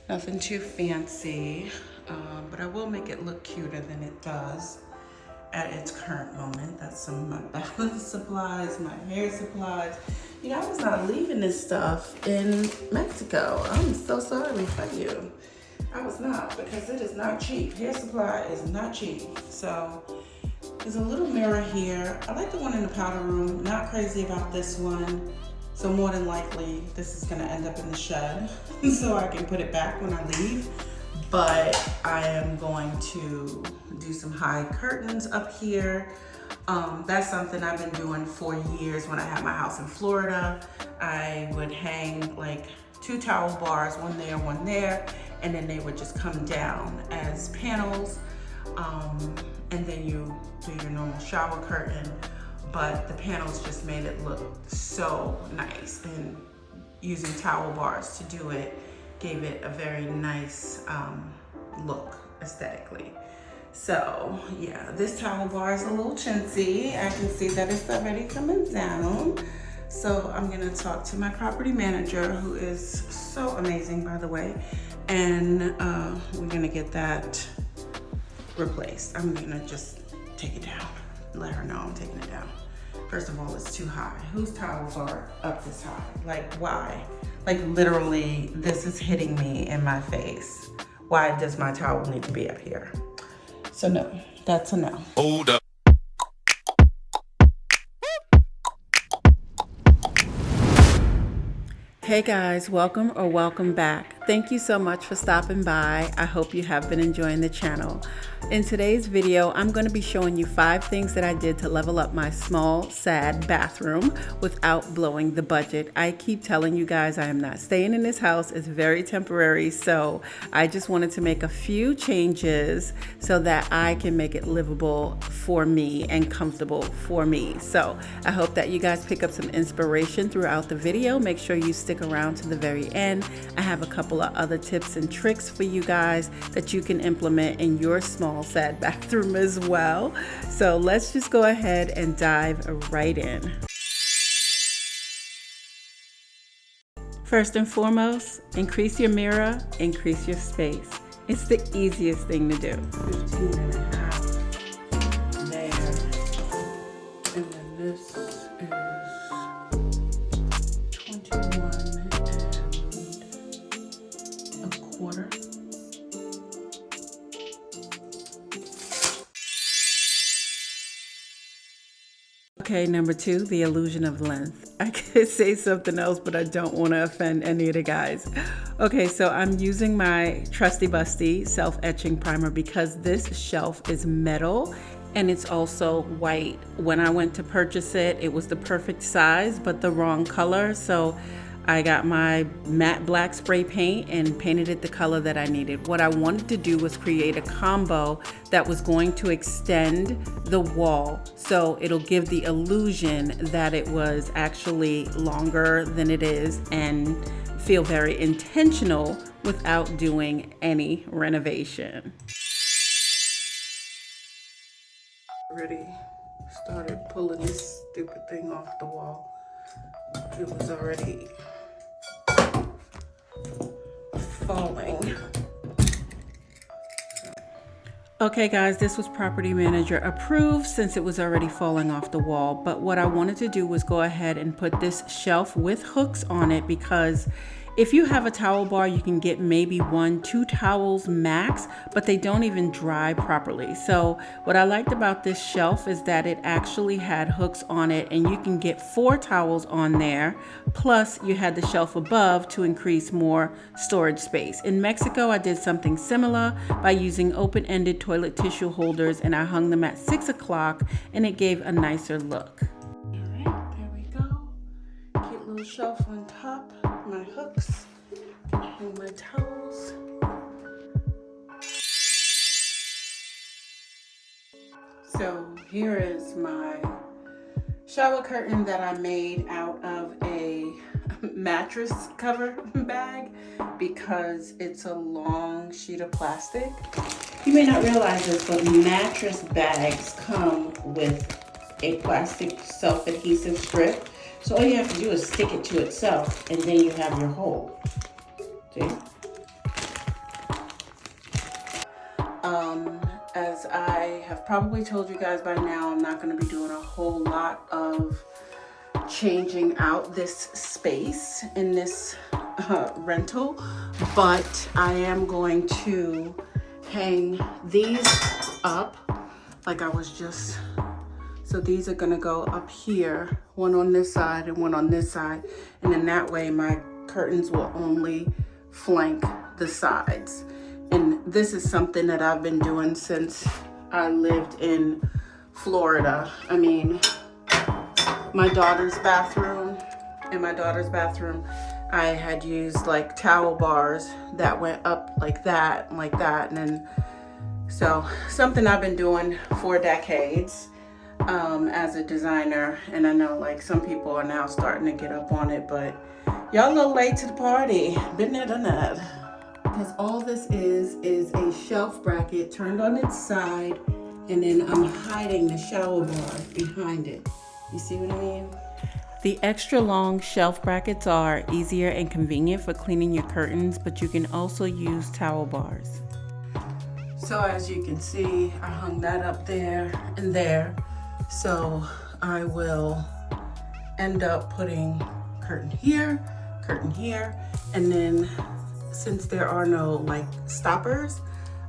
Nothing too fancy, but I will make it look cuter than it does at its current moment. That's some of my balance supplies, my hair supplies. You know, I was not leaving this stuff in Mexico. I'm so sorry for you. I was not, because it is not cheap. Hair supply is not cheap. So there's a little mirror here. I like the one in the powder room. Not crazy about this one. So more than likely, this is gonna end up in the shed so I can put it back when I leave. But I am going to do some high curtains up here. That's something I've been doing for years. When I had my house in Florida, I would hang like 2 towel bars, one there, and then they would just come down as panels. And then you do your normal shower curtain, but the panels just made it look so nice, and using towel bars to do it gave it a very nice look aesthetically. So yeah, this towel bar is a little chintzy. I can see that it's already coming down. So I'm gonna talk to my property manager, who is so amazing, by the way, and we're gonna get that replaced. I'm gonna just take it down, let her know I'm taking it down. First of all, it's too high. Whose towels are up this high? Like, why? Like, literally, this is hitting me in my face. Why does my towel need to be up here? So no, that's a no. Hold up. Hey guys, welcome or welcome back. Thank you so much for stopping by. I hope you have been enjoying the channel. In today's video, I'm going to be showing you 5 things that I did to level up my small, sad bathroom without blowing the budget. I keep telling you guys I am not staying in this house. It's very temporary, so I just wanted to make a few changes so that I can make it livable for me and comfortable for me. So I hope that you guys pick up some inspiration throughout the video. Make sure you stick around to the very end. I have a couple of other tips and tricks for you guys that you can implement in your small sad bathroom as well. So let's just go ahead and dive right in. First and foremost, increase your mirror, increase your space. It's the easiest thing to do. 15 and a half there. And then this is 21 and a quarter. Okay, number 2, the illusion of length. I could say something else, but I don't want to offend any of the guys. Okay, so I'm using my trusty busty self-etching primer because this shelf is metal and it's also white. When I went to purchase it, it was the perfect size, but the wrong color. So I got my matte black spray paint and painted it the color that I needed. What I wanted to do was create a combo that was going to extend the wall, so it'll give the illusion that it was actually longer than it is and feel very intentional without doing any renovation. Already started pulling this stupid thing off the wall. It was already falling. Okay guys, this was property manager approved since it was already falling off the wall. But what I wanted to do was go ahead and put this shelf with hooks on it, because if you have a towel bar, you can get maybe 1-2 towels max, but they don't even dry properly. So what I liked about this shelf is that it actually had hooks on it, and you can get 4 towels on there. Plus you had the shelf above to increase more storage space. In Mexico, I did something similar by using open-ended toilet tissue holders, and I hung them at 6 o'clock and it gave a nicer look. All right, there we go. Cute little shelf on top. My hooks and my towels. So here is my shower curtain that I made out of a mattress cover bag because it's a long sheet of plastic. You may not realize this, but mattress bags come with a plastic self-adhesive strip. So all you have to do is stick it to itself, and then you have your hole. See? as I have probably told you guys by now, I'm not going to be doing a whole lot of changing out this space in this rental, but I am going to hang these up like I was just, so these are gonna go up here, one on this side and one on this side, and then that way my curtains will only flank the sides. And this is something that I've been doing since I lived in Florida. I mean, my daughter's bathroom, I had used like towel bars that went up like that, and then, so something I've been doing for decades as a designer. And I know like some people are now starting to get up on it, but y'all a little late to the party. Been there, done that. Because all this is a shelf bracket turned on its side, and then I'm hiding the shower bar behind it. You see what I mean? The extra long shelf brackets are easier and convenient for cleaning your curtains, but you can also use towel bars. So as you can see, I hung that up there and there. So I will end up putting curtain here, and then since there are no like stoppers,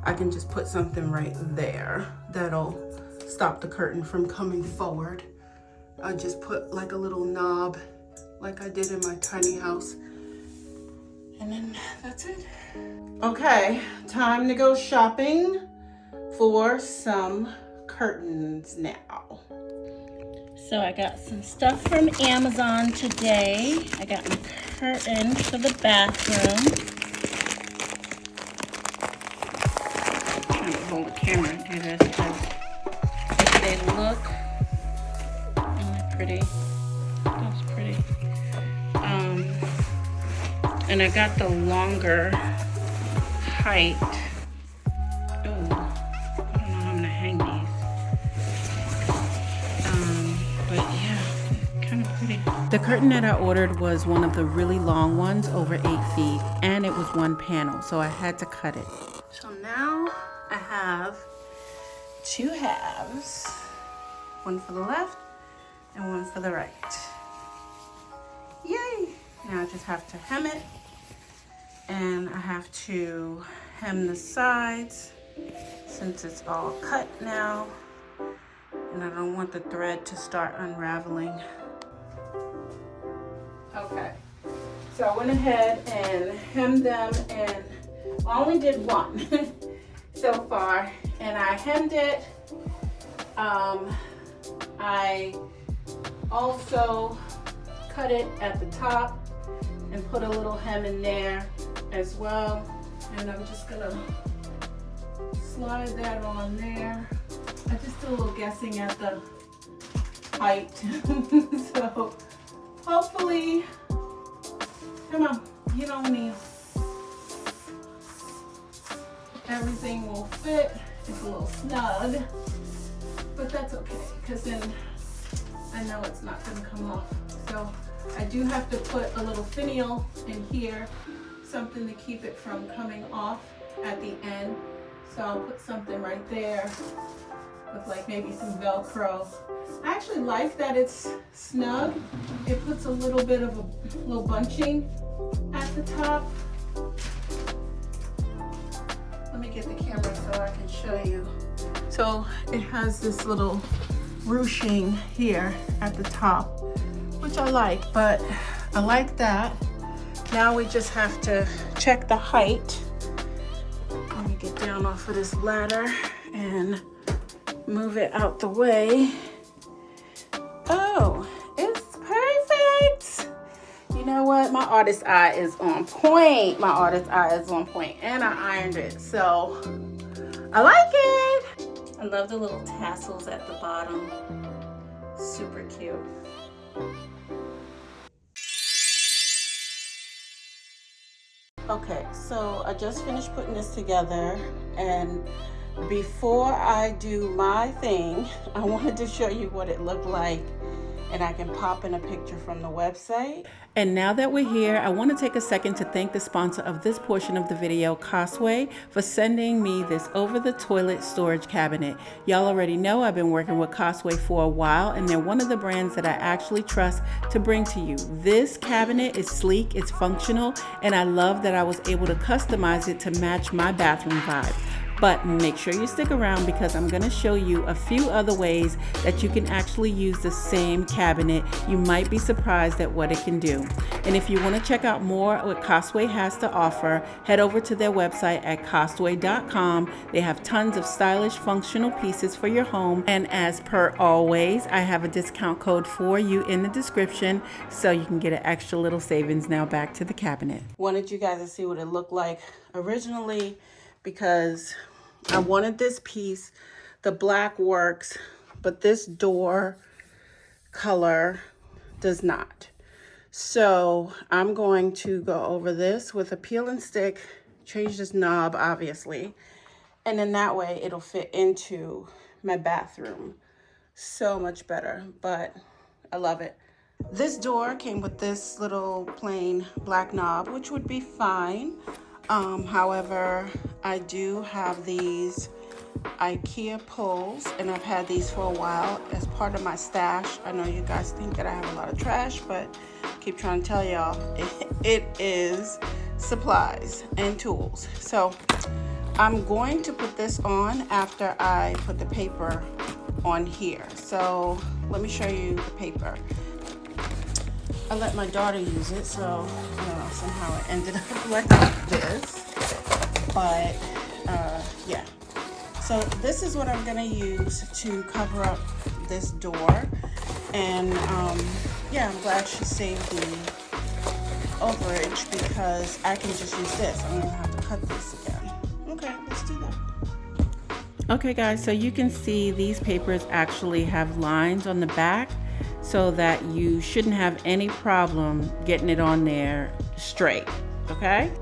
I can just put something right there that'll stop the curtain from coming forward. I just put like a little knob like I did in my tiny house, and then that's it. Okay, time to go shopping for some curtains now. So I got some stuff from Amazon today. I got my curtain for the bathroom. I'm trying to hold the camera and do this because they look pretty. That's pretty. And I got the longer height. Oh, I don't know how I'm gonna hang these. But yeah, kind of pretty. The curtain that I ordered was one of the really long ones, over 8 feet, and it was one panel, so I had to cut it. So now I have 2 halves, one for the left and one for the right. Yay! Now I just have to hem it, and I have to hem the sides since it's all cut now, and I don't want the thread to start unraveling. Okay, so I went ahead and hemmed them, and I only did one so far, and I hemmed it. I also cut it at the top and put a little hem in there as well, and I'm just gonna slide that on there. I just did a little guessing at the height. So hopefully, come on, get on me. Everything will fit. It's a little snug, but that's okay, because then I know it's not gonna come off. So I do have to put a little finial in here, something to keep it from coming off at the end. So I'll put something right there with like maybe some Velcro. I actually like that it's snug. It puts a little bit of a little bunching at the top. Let me get the camera so I can show you. So it has this little ruching here at the top, which I like, but I like that. Now we just have to check the height. Let me get down off of this ladder and move it out the way. Oh, it's perfect. You know what? My artist eye is on point. And I ironed it, so I like it. I love the little tassels at the bottom. Super cute. Okay, so I just finished putting this together, and before I do my thing, I wanted to show you what it looked like and I can pop in a picture from the website. And now that we're here, I want to take a second to thank the sponsor of this portion of the video, Costway, for sending me this over-the-toilet storage cabinet. Y'all already know I've been working with Costway for a while, and they're one of the brands that I actually trust to bring to you. This cabinet is sleek, it's functional, and I love that I was able to customize it to match my bathroom vibe. But make sure you stick around because I'm going to show you a few other ways that you can actually use the same cabinet. You might be surprised at what it can do. And if you want to check out more what Costway has to offer, head over to their website at costway.com. They have tons of stylish, functional pieces for your home. And as per always, I have a discount code for you in the description so you can get an extra little savings. Now back to the cabinet. Wanted you guys to see what it looked like originally because I wanted this piece. The black works, but this door color does not. So I'm going to go over this with a peel and stick, change this knob obviously, and then that way it'll fit into my bathroom so much better, but I love it. This door came with this little plain black knob, which would be fine. However, I do have these IKEA pulls, and I've had these for a while as part of my stash. I know you guys think that I have a lot of trash, but I keep trying to tell y'all it is supplies and tools. So I'm going to put this on after I put the paper on here. So let me show you the paper. I let my daughter use it, so somehow it ended up like this. But yeah, so this is what I'm gonna use to cover up this door. And yeah, I'm glad she saved the overage because I can just use this. I'm gonna have to cut this again. Okay, let's do that. Okay guys, so you can see these papers actually have lines on the back so that you shouldn't have any problem getting it on there straight, okay?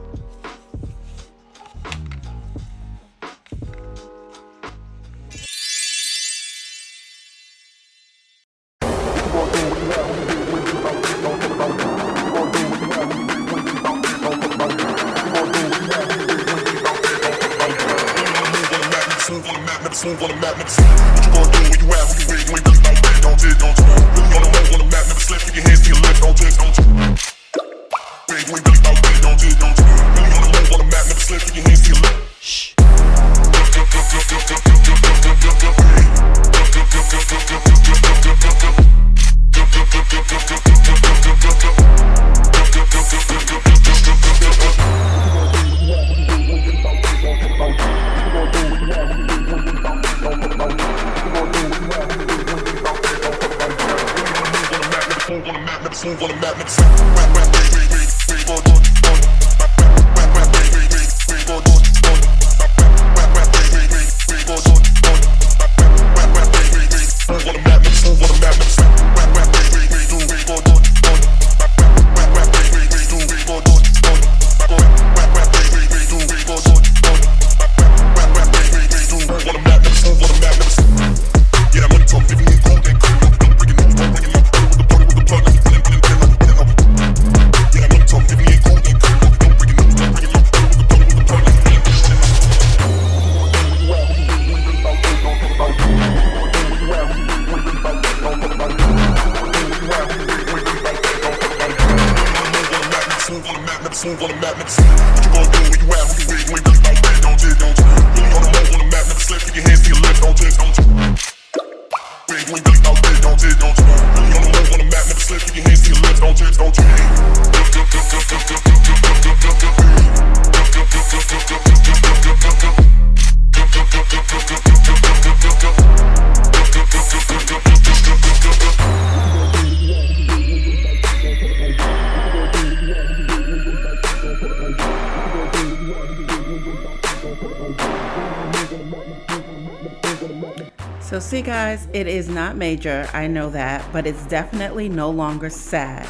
So see guys, it is not major, I know that, but it's definitely no longer sad.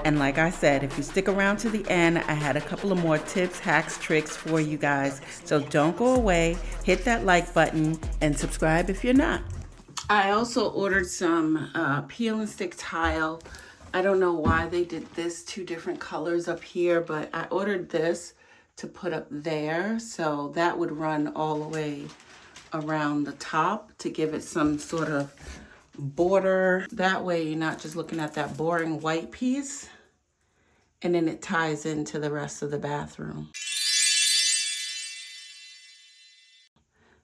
And like I said, if you stick around to the end, I had a couple of more tips, hacks, tricks for you guys. So don't go away, hit that like button and subscribe if you're not. I also ordered some peel and stick tile. I don't know why they did this 2 different colors up here, but I ordered this to put up there. So that would run all the way around the top to give it some sort of border. That way you're not just looking at that boring white piece, and then it ties into the rest of the bathroom.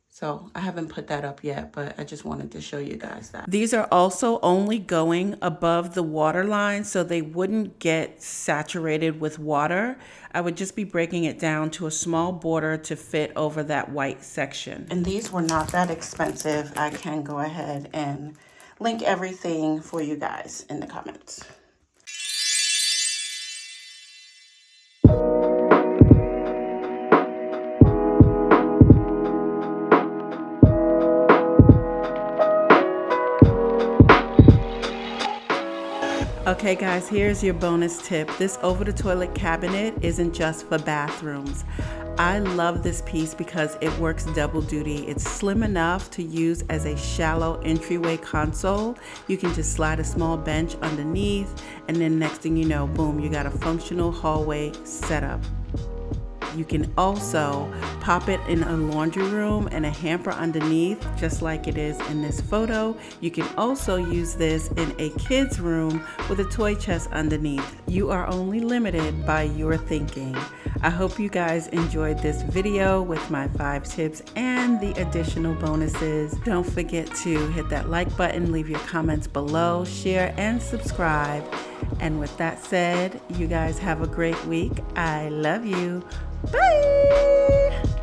So I haven't put that up yet, but I just wanted to show you guys that. These are also only going above the water line, so they wouldn't get saturated with water. I would just be breaking it down to a small border to fit over that white section. And these were not that expensive. I can go ahead and link everything for you guys in the comments. Okay guys, here's your bonus tip. This over the toilet cabinet isn't just for bathrooms. I love this piece because it works double duty. It's slim enough to use as a shallow entryway console. You can just slide a small bench underneath, and then next thing you know, boom, you got a functional hallway setup. You can also pop it in a laundry room and a hamper underneath, just like it is in this photo. You can also use this in a kid's room with a toy chest underneath. You are only limited by your thinking. I hope you guys enjoyed this video with my 5 tips and the additional bonuses. Don't forget to hit that like button, leave your comments below, share and subscribe. And with that said, you guys have a great week. I love you. Bye!